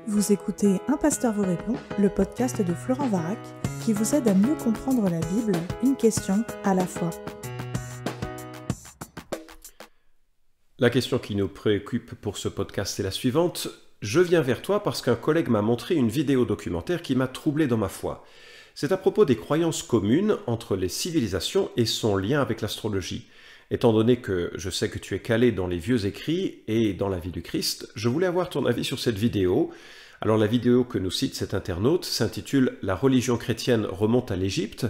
Vous écoutez Un pasteur vous répond, le podcast de Florent Varac, qui vous aide à mieux comprendre la Bible, une question à la fois. La question qui nous préoccupe pour ce podcast est la suivante. Je viens vers toi parce qu'un collègue m'a montré une vidéo documentaire qui m'a troublé dans ma foi. C'est à propos des croyances communes entre les civilisations et son lien avec l'astrologie. Étant donné que je sais que tu es calé dans les vieux écrits et dans la vie du Christ, je voulais avoir ton avis sur cette vidéo. Alors la vidéo que nous cite cet internaute s'intitule « La religion chrétienne remonte à l'Égypte »,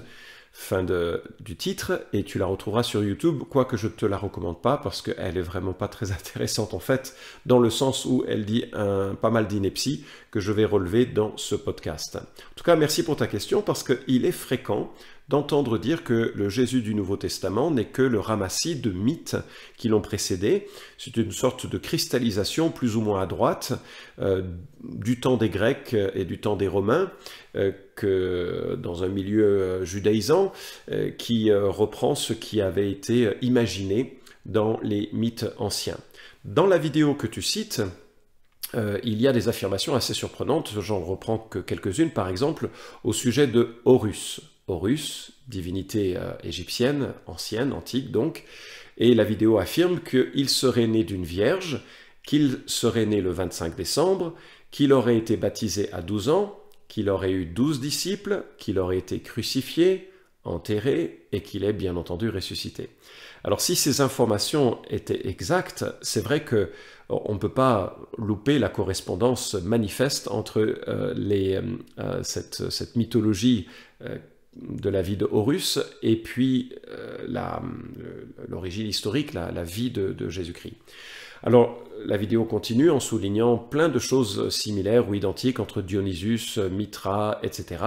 fin du titre, et tu la retrouveras sur YouTube, quoique je ne te la recommande pas, parce qu'elle est vraiment pas très intéressante en fait, dans le sens où elle dit pas mal d'inepties que je vais relever dans ce podcast. En tout cas, merci pour ta question, parce qu'il est fréquent d'entendre dire que le Jésus du Nouveau Testament n'est que le ramassis de mythes qui l'ont précédé. C'est une sorte de cristallisation plus ou moins à droite du temps des Grecs et du temps des Romains, que dans un milieu judaïsant, qui reprend ce qui avait été imaginé dans les mythes anciens. Dans la vidéo que tu cites, il y a des affirmations assez surprenantes, j'en reprends que quelques-unes, par exemple, au sujet de Horus. Horus, divinité égyptienne, ancienne, antique donc, et la vidéo affirme qu'il serait né d'une vierge, qu'il serait né le 25 décembre, qu'il aurait été baptisé à 12 ans, qu'il aurait eu 12 disciples, qu'il aurait été crucifié, enterré et qu'il est bien entendu ressuscité. Alors si ces informations étaient exactes, c'est vrai que on ne peut pas louper la correspondance manifeste entre cette mythologie de la vie de Horus et puis l'origine historique, la vie de Jésus-Christ. Alors, la vidéo continue en soulignant plein de choses similaires ou identiques entre Dionysus, Mithra, etc.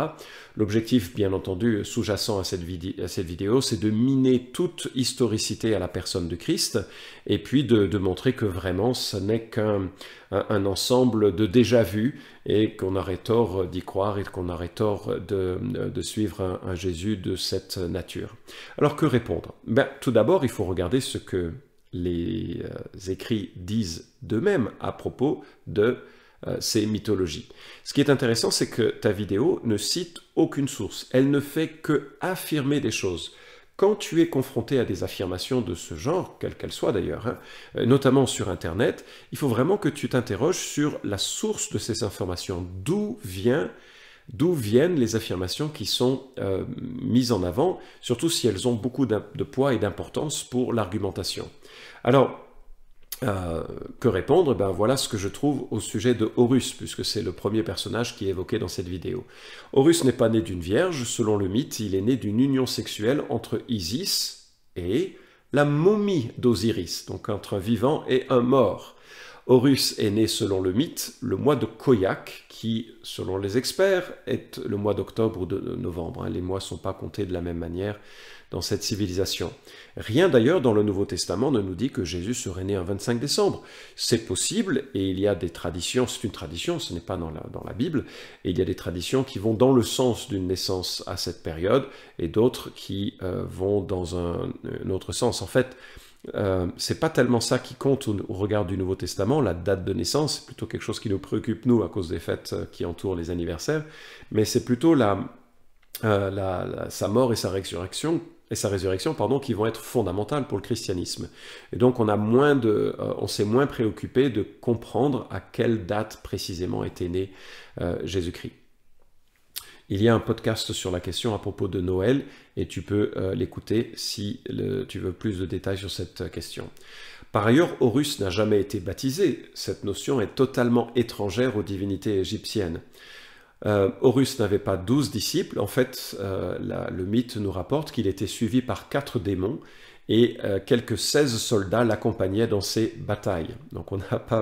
L'objectif, bien entendu, sous-jacent à cette vidéo, c'est de miner toute historicité à la personne de Christ et puis de montrer que vraiment ce n'est qu'un ensemble de déjà-vu et qu'on aurait tort d'y croire et qu'on aurait tort de suivre un Jésus de cette nature. Alors, que répondre? Tout d'abord, il faut regarder ce que les écrits disent d'eux-mêmes à propos de ces mythologies. Ce qui est intéressant, c'est que ta vidéo ne cite aucune source. Elle ne fait que affirmer des choses. Quand tu es confronté à des affirmations de ce genre, quelles qu'elles soient d'ailleurs, notamment sur Internet, il faut vraiment que tu t'interroges sur la source de ces informations. D'où viennent les affirmations qui sont mises en avant, surtout si elles ont beaucoup de poids et d'importance pour l'argumentation. Alors, que répondre? Voilà ce que je trouve au sujet de Horus, puisque c'est le premier personnage qui est évoqué dans cette vidéo. Horus n'est pas né d'une vierge, selon le mythe, il est né d'une union sexuelle entre Isis et la momie d'Osiris, donc entre un vivant et un mort. Horus est né selon le mythe le mois de Khoiak, qui, selon les experts, est le mois d'octobre ou de novembre. Les mois ne sont pas comptés de la même manière dans cette civilisation. Rien d'ailleurs dans le Nouveau Testament ne nous dit que Jésus serait né un 25 décembre. C'est possible et il y a des traditions, c'est une tradition, ce n'est pas dans la Bible, et il y a des traditions qui vont dans le sens d'une naissance à cette période et d'autres qui vont dans un autre sens. En fait, c'est pas tellement ça qui compte au regard du Nouveau Testament, la date de naissance, c'est plutôt quelque chose qui nous préoccupe nous à cause des fêtes qui entourent les anniversaires, mais c'est plutôt sa mort et sa résurrection, qui vont être fondamentales pour le christianisme. Et donc on s'est moins préoccupé de comprendre à quelle date précisément était né Jésus-Christ. Il y a un podcast sur la question à propos de Noël et tu peux l'écouter si tu veux plus de détails sur cette question. Par ailleurs, Horus n'a jamais été baptisé. Cette notion est totalement étrangère aux divinités égyptiennes. Horus n'avait pas 12 disciples. En fait, le mythe nous rapporte qu'il était suivi par 4 démons et quelques 16 soldats l'accompagnaient dans ses batailles. Donc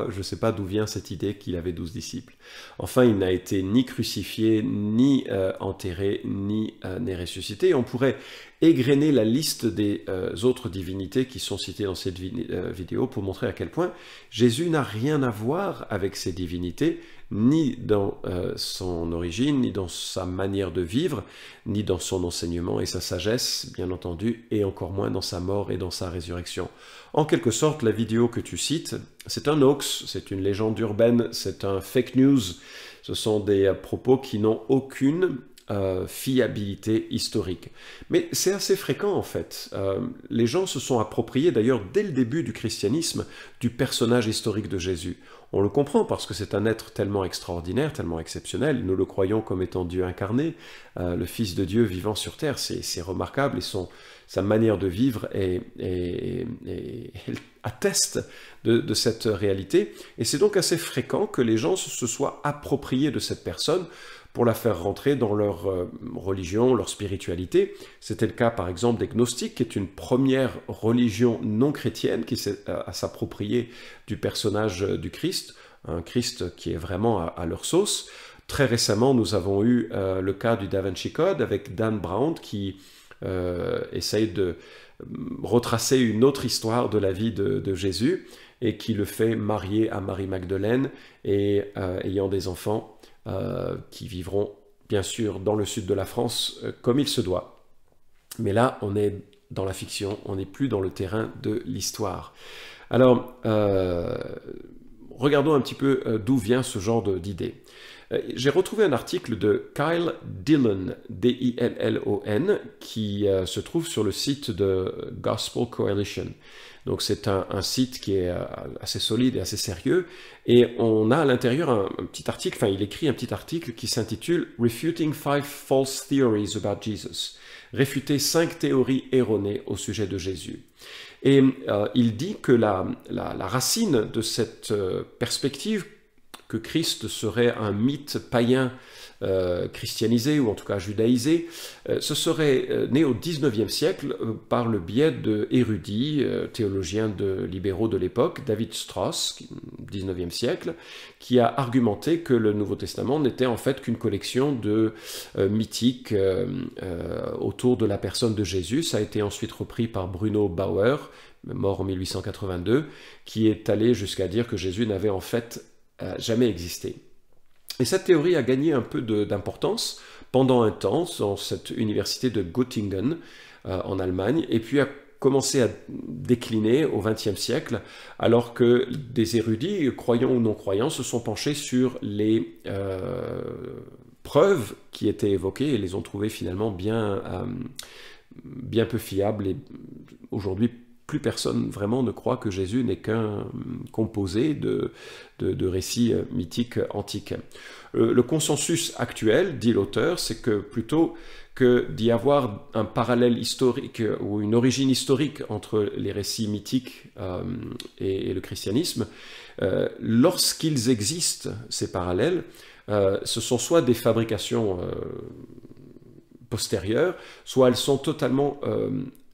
je ne sais pas d'où vient cette idée qu'il avait 12 disciples. Enfin, il n'a été ni crucifié, ni enterré, ni n'est ressuscité. On pourrait égrené la liste des autres divinités qui sont citées dans cette vidéo pour montrer à quel point Jésus n'a rien à voir avec ces divinités, ni dans son origine, ni dans sa manière de vivre, ni dans son enseignement et sa sagesse, bien entendu, et encore moins dans sa mort et dans sa résurrection. En quelque sorte, la vidéo que tu cites, c'est un hoax, c'est une légende urbaine, c'est un fake news. Ce sont des propos qui n'ont aucune fiabilité historique. Mais c'est assez fréquent en fait. Les gens se sont appropriés d'ailleurs dès le début du christianisme du personnage historique de Jésus. On le comprend parce que c'est un être tellement extraordinaire, tellement exceptionnel. Nous le croyons comme étant Dieu incarné, le Fils de Dieu vivant sur terre. C'est remarquable et sa manière de vivre atteste de cette réalité. Et c'est donc assez fréquent que les gens se soient appropriés de cette personne pour la faire rentrer dans leur religion, leur spiritualité. C'était le cas par exemple des gnostiques, qui est une première religion non chrétienne qui s'est à s'approprier du personnage du Christ, un Christ qui est vraiment à leur sauce. Très récemment, nous avons eu le cas du Da Vinci Code avec Dan Brown qui essaye de retracer une autre histoire de la vie de Jésus et qui le fait marier à Marie-Magdeleine et ayant des enfants qui vivront bien sûr dans le sud de la France comme il se doit. Mais là, on est dans la fiction, on n'est plus dans le terrain de l'histoire. Alors, regardons un petit peu d'où vient ce genre d'idée. J'ai retrouvé un article de Kyle Dillon, D-I-L-L-O-N, qui se trouve sur le site de Gospel Coalition. Donc c'est un site qui est assez solide et assez sérieux, et on a à l'intérieur un petit article, enfin il écrit un petit article qui s'intitule « Refuting 5 false theories about Jesus », réfuter 5 théories erronées au sujet de Jésus. Et il dit que la racine de cette perspective que Christ serait un mythe païen christianisé, ou en tout cas judaïsé, ce serait né au XIXe siècle par le biais d'érudits, théologiens libéraux de l'époque, David Strauss, XIXe siècle, qui a argumenté que le Nouveau Testament n'était en fait qu'une collection de mythiques autour de la personne de Jésus. Ça a été ensuite repris par Bruno Bauer, mort en 1882, qui est allé jusqu'à dire que Jésus n'avait en fait jamais existé. Et cette théorie a gagné un peu d'importance pendant un temps dans cette université de Göttingen en Allemagne, et puis a commencé à décliner au XXe siècle, alors que des érudits, croyants ou non croyants, se sont penchés sur les preuves qui étaient évoquées et les ont trouvées finalement bien peu fiables. Et aujourd'hui, plus personne vraiment ne croit que Jésus n'est qu'un composé de récits mythiques antiques. Le consensus actuel, dit l'auteur, c'est que plutôt que d'y avoir un parallèle historique ou une origine historique entre les récits mythiques et le christianisme, lorsqu'ils existent, ces parallèles, ce sont soit des fabrications postérieures, soit elles sont totalement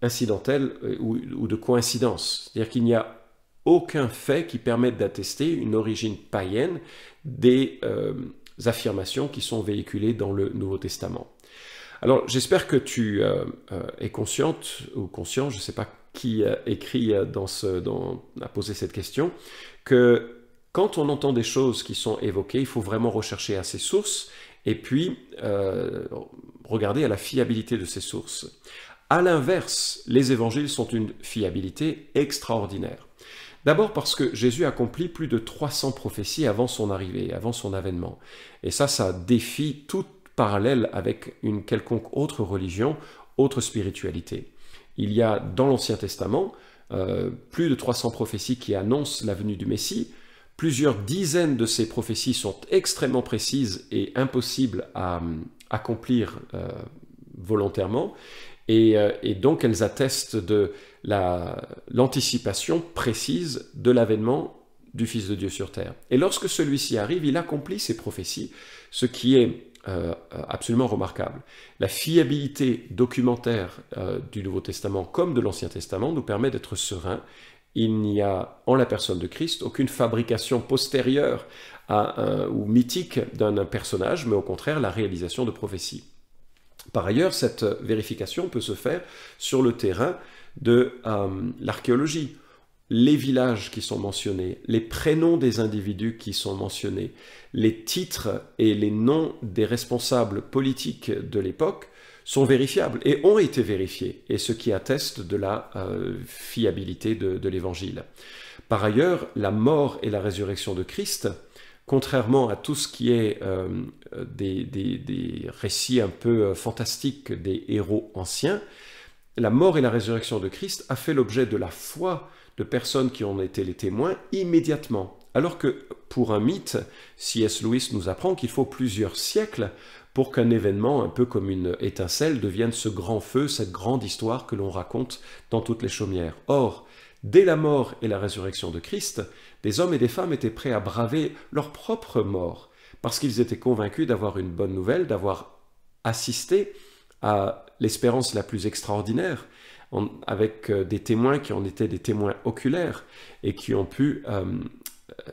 incidentelles ou de coïncidence. C'est-à-dire qu'il n'y a aucun fait qui permette d'attester une origine païenne des affirmations qui sont véhiculées dans le Nouveau Testament. Alors, j'espère que tu es consciente ou conscient, je ne sais pas qui écrit a posé cette question, que quand on entend des choses qui sont évoquées, il faut vraiment rechercher à ces sources et puis regarder à la fiabilité de ces sources. À l'inverse, les évangiles sont une fiabilité extraordinaire. D'abord parce que Jésus accomplit plus de 300 prophéties avant son arrivée, avant son avènement. Et ça défie tout parallèle avec une quelconque autre religion, autre spiritualité. Il y a dans l'Ancien Testament plus de 300 prophéties qui annoncent la venue du Messie. Plusieurs dizaines de ces prophéties sont extrêmement précises et impossibles à accomplir volontairement. Et donc elles attestent de l'anticipation précise de l'avènement du Fils de Dieu sur terre. Et lorsque celui-ci arrive, il accomplit ces prophéties, ce qui est absolument remarquable. La fiabilité documentaire du Nouveau Testament comme de l'Ancien Testament nous permet d'être sereins. Il n'y a en la personne de Christ aucune fabrication postérieure ou mythique d'un personnage, mais au contraire la réalisation de prophéties. Par ailleurs, cette vérification peut se faire sur le terrain de l'archéologie. Les villages qui sont mentionnés, les prénoms des individus qui sont mentionnés, les titres et les noms des responsables politiques de l'époque sont vérifiables et ont été vérifiés, et ce qui atteste de la fiabilité de l'Évangile. Par ailleurs, la mort et la résurrection de Christ, contrairement à tout ce qui est des récits un peu fantastiques des héros anciens, la mort et la résurrection de Christ a fait l'objet de la foi de personnes qui en étaient les témoins immédiatement. Alors que pour un mythe, C.S. Lewis nous apprend qu'il faut plusieurs siècles pour qu'un événement, un peu comme une étincelle, devienne ce grand feu, cette grande histoire que l'on raconte dans toutes les chaumières. Or, dès la mort et la résurrection de Christ, des hommes et des femmes étaient prêts à braver leur propre mort, parce qu'ils étaient convaincus d'avoir une bonne nouvelle, d'avoir assisté à l'espérance la plus extraordinaire, avec des témoins qui en étaient des témoins oculaires et qui ont pu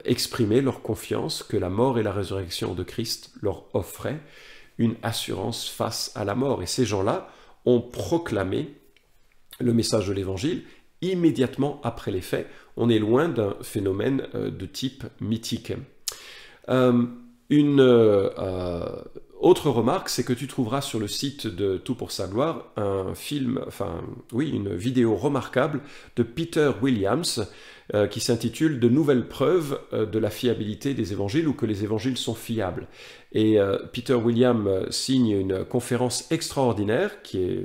exprimer leur confiance que la mort et la résurrection de Christ leur offraient une assurance face à la mort. Et ces gens-là ont proclamé le message de l'Évangile immédiatement après les faits. On est loin d'un phénomène de type mythique. Autre remarque, c'est que tu trouveras sur le site de Tout pour sa gloire une vidéo remarquable de Peter Williams qui s'intitule « De nouvelles preuves de la fiabilité des évangiles » ou que les évangiles sont fiables. Et Peter Williams signe une conférence extraordinaire qui est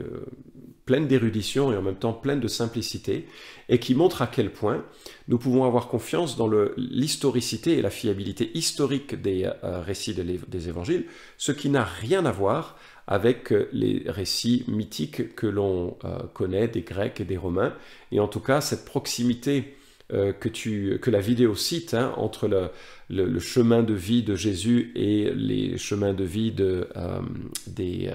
pleine d'érudition et en même temps pleine de simplicité, et qui montre à quel point nous pouvons avoir confiance dans l'historicité et la fiabilité historique des récits des évangiles, ce qui n'a rien à voir avec les récits mythiques que l'on connaît des Grecs et des Romains. Et en tout cas, cette proximité que la vidéo cite entre le chemin de vie de Jésus et les chemins de vie des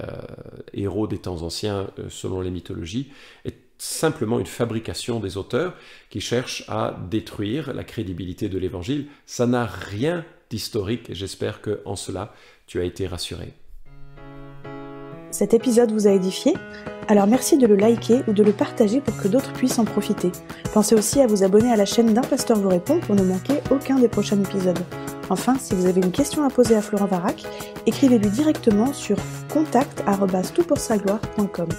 héros des temps anciens selon les mythologies est simplement une fabrication des auteurs qui cherchent à détruire la crédibilité de l'Évangile. Ça n'a rien d'historique et j'espère qu'en cela tu as été rassuré. Cet épisode vous a édifié ? Alors merci de le liker ou de le partager pour que d'autres puissent en profiter. Pensez aussi à vous abonner à la chaîne d'Un Pasteur vous répond pour ne manquer aucun des prochains épisodes. Enfin, si vous avez une question à poser à Florent Varac, écrivez-lui directement sur contact@toutpoursagloire.com.